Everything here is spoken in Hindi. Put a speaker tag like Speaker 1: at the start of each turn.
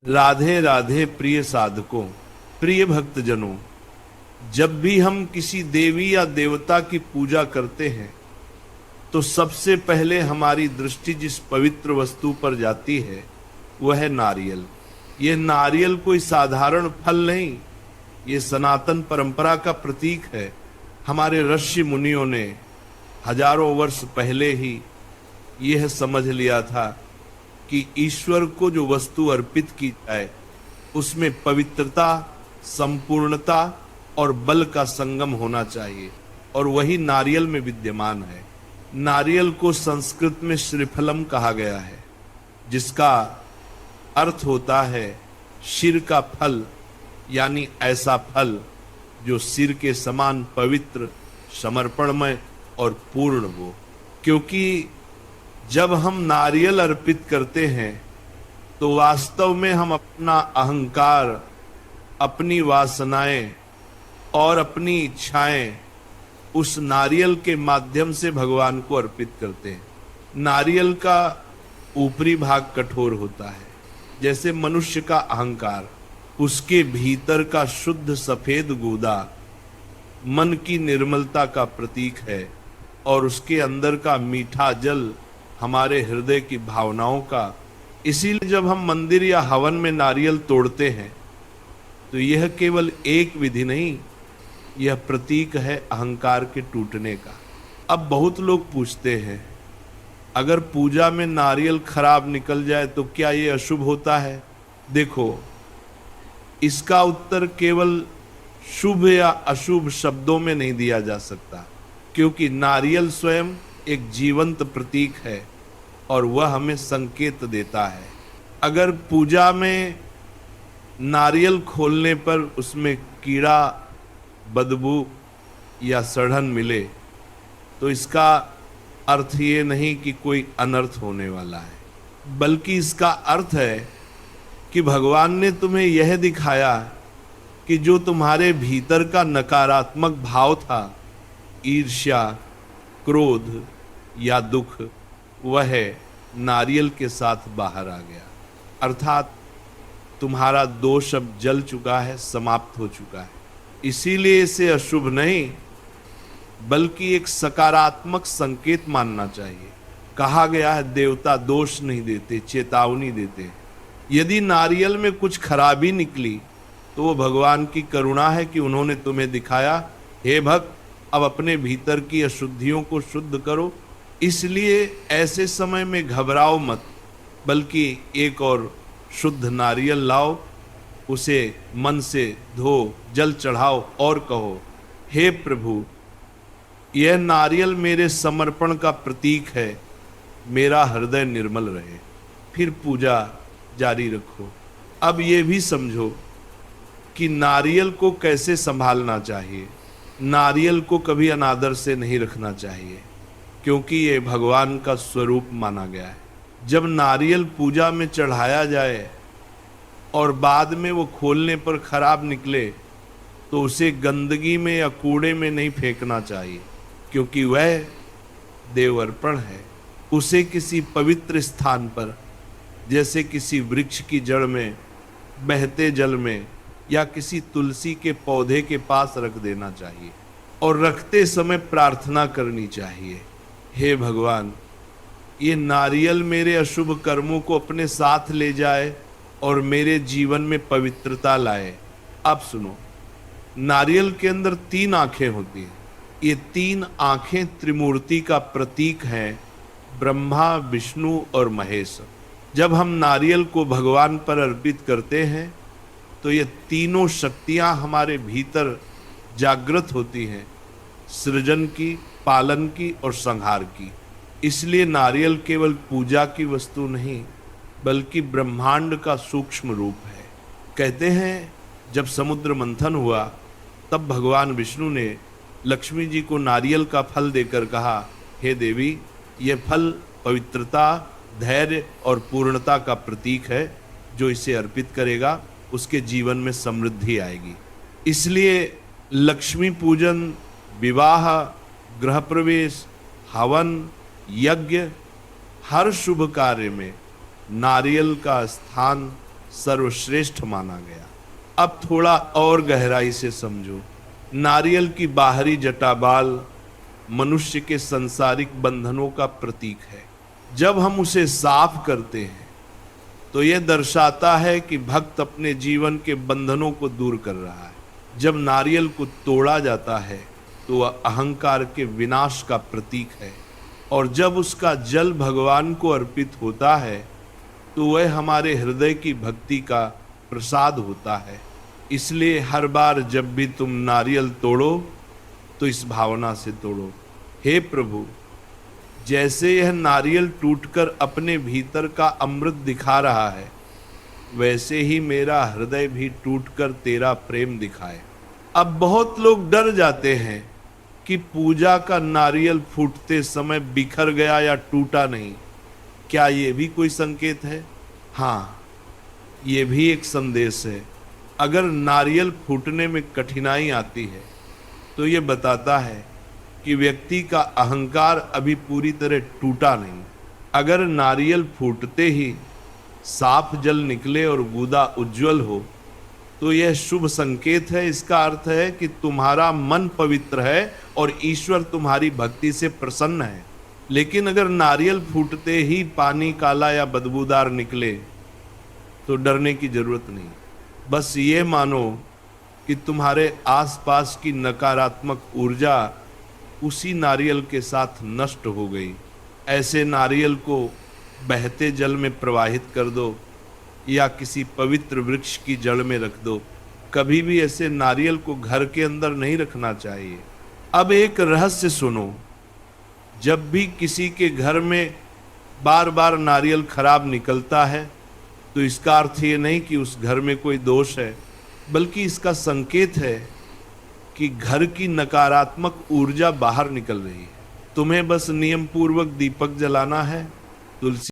Speaker 1: राधे राधे प्रिय साधकों, प्रिय भक्तजनों। जब भी हम किसी देवी या देवता की पूजा करते हैं तो सबसे पहले हमारी दृष्टि जिस पवित्र वस्तु पर जाती है वह है नारियल। यह नारियल कोई साधारण फल नहीं, ये सनातन परंपरा का प्रतीक है। हमारे ऋषि मुनियों ने हजारों वर्ष पहले ही यह समझ लिया था कि ईश्वर को जो वस्तु अर्पित की जाए उसमें पवित्रता, संपूर्णता और बल का संगम होना चाहिए, और वही नारियल में विद्यमान है। नारियल को संस्कृत में श्रीफलम कहा गया है, जिसका अर्थ होता है शिर का फल, यानी ऐसा फल जो सिर के समान पवित्र, समर्पणमय और पूर्ण हो। क्योंकि जब हम नारियल अर्पित करते हैं तो वास्तव में हम अपना अहंकार, अपनी वासनाएं और अपनी इच्छाएं उस नारियल के माध्यम से भगवान को अर्पित करते हैं। नारियल का ऊपरी भाग कठोर होता है, जैसे मनुष्य का अहंकार। उसके भीतर का शुद्ध सफेद गूदा मन की निर्मलता का प्रतीक है, और उसके अंदर का मीठा जल हमारे हृदय की भावनाओं का। इसीलिए जब हम मंदिर या हवन में नारियल तोड़ते हैं तो यह केवल एक विधि नहीं, यह प्रतीक है अहंकार के टूटने का। अब बहुत लोग पूछते हैं, अगर पूजा में नारियल खराब निकल जाए तो क्या यह अशुभ होता है? देखो, इसका उत्तर केवल शुभ या अशुभ शब्दों में नहीं दिया जा सकता, क्योंकि नारियल स्वयं एक जीवंत प्रतीक है और वह हमें संकेत देता है। अगर पूजा में नारियल खोलने पर उसमें कीड़ा, बदबू या सड़न मिले तो इसका अर्थ ये नहीं कि कोई अनर्थ होने वाला है, बल्कि इसका अर्थ है कि भगवान ने तुम्हें यह दिखाया कि जो तुम्हारे भीतर का नकारात्मक भाव था, ईर्ष्या, क्रोध या दुख, वह नारियल के साथ बाहर आ गया। अर्थात तुम्हारा दोष अब जल चुका है, समाप्त हो चुका है। इसीलिए इसे अशुभ नहीं बल्कि एक सकारात्मक संकेत मानना चाहिए। कहा गया है देवता दोष नहीं देते, चेतावनी देते हैं। यदि नारियल में कुछ खराबी निकली तो वो भगवान की करुणा है कि उन्होंने तुम्हें दिखाया, हे भक्त, अब अपने भीतर की अशुद्धियों को शुद्ध करो। इसलिए ऐसे समय में घबराओ मत, बल्कि एक और शुद्ध नारियल लाओ, उसे मन से धो, जल चढ़ाओ और कहो, हे प्रभु, यह नारियल मेरे समर्पण का प्रतीक है, मेरा हृदय निर्मल रहे। फिर पूजा जारी रखो। अब ये भी समझो कि नारियल को कैसे संभालना चाहिए। नारियल को कभी अनादर से नहीं रखना चाहिए, क्योंकि ये भगवान का स्वरूप माना गया है। जब नारियल पूजा में चढ़ाया जाए और बाद में वो खोलने पर खराब निकले तो उसे गंदगी में या कूड़े में नहीं फेंकना चाहिए, क्योंकि वह देव अर्पण है। उसे किसी पवित्र स्थान पर, जैसे किसी वृक्ष की जड़ में, बहते जल में या किसी तुलसी के पौधे के पास रख देना चाहिए, और रखते समय प्रार्थना करनी चाहिए, हे भगवान, ये नारियल मेरे अशुभ कर्मों को अपने साथ ले जाए और मेरे जीवन में पवित्रता लाए। अब सुनो, नारियल के अंदर 3 आंखें होती हैं। ये 3 आंखें त्रिमूर्ति का प्रतीक हैं, ब्रह्मा, विष्णु और महेश। जब हम नारियल को भगवान पर अर्पित करते हैं तो ये तीनों शक्तियां हमारे भीतर जागृत होती हैं, सृजन की, पालन की और संहार की। इसलिए नारियल केवल पूजा की वस्तु नहीं बल्कि ब्रह्मांड का सूक्ष्म रूप है। कहते हैं जब समुद्र मंथन हुआ तब भगवान विष्णु ने लक्ष्मी जी को नारियल का फल देकर कहा, हे देवी, यह फल पवित्रता, धैर्य और पूर्णता का प्रतीक है। जो इसे अर्पित करेगा उसके जीवन में समृद्धि आएगी। इसलिए लक्ष्मी पूजन, विवाह, गृह प्रवेश, हवन, यज्ञ, हर शुभ कार्य में नारियल का स्थान सर्वश्रेष्ठ माना गया। अब थोड़ा और गहराई से समझो। नारियल की बाहरी जटाबाल मनुष्य के सांसारिक बंधनों का प्रतीक है। जब हम उसे साफ करते हैं तो यह दर्शाता है कि भक्त अपने जीवन के बंधनों को दूर कर रहा है। जब नारियल को तोड़ा जाता है तो वह अहंकार के विनाश का प्रतीक है, और जब उसका जल भगवान को अर्पित होता है तो वह हमारे हृदय की भक्ति का प्रसाद होता है। इसलिए हर बार जब भी तुम नारियल तोड़ो तो इस भावना से तोड़ो, हे प्रभु, जैसे यह नारियल टूटकर अपने भीतर का अमृत दिखा रहा है, वैसे ही मेरा हृदय भी टूटकर तेरा प्रेम दिखाए। अब बहुत लोग डर जाते हैं कि पूजा का नारियल फूटते समय बिखर गया या टूटा नहीं। क्या ये भी कोई संकेत है? हाँ, ये भी एक संदेश है। अगर नारियल फूटने में कठिनाई आती है तो ये बताता है कि व्यक्ति का अहंकार अभी पूरी तरह टूटा नहीं। अगर नारियल फूटते ही साफ जल निकले और गूदा उज्जवल हो तो यह शुभ संकेत है। इसका अर्थ है कि तुम्हारा मन पवित्र है और ईश्वर तुम्हारी भक्ति से प्रसन्न है। लेकिन अगर नारियल फूटते ही पानी काला या बदबूदार निकले तो डरने की जरूरत नहीं। बस ये मानो कि तुम्हारे आसपास की नकारात्मक ऊर्जा उसी नारियल के साथ नष्ट हो गई। ऐसे नारियल को बहते जल में प्रवाहित कर दो या किसी पवित्र वृक्ष की जड़ में रख दो। कभी भी ऐसे नारियल को घर के अंदर नहीं रखना चाहिए। अब एक रहस्य सुनो। जब भी किसी के घर में बार बार नारियल खराब निकलता है तो इसका अर्थ ये नहीं कि उस घर में कोई दोष है, बल्कि इसका संकेत है कि घर की नकारात्मक ऊर्जा बाहर निकल रही है। तुम्हें बस नियम पूर्वक दीपक जलाना है, तुलसी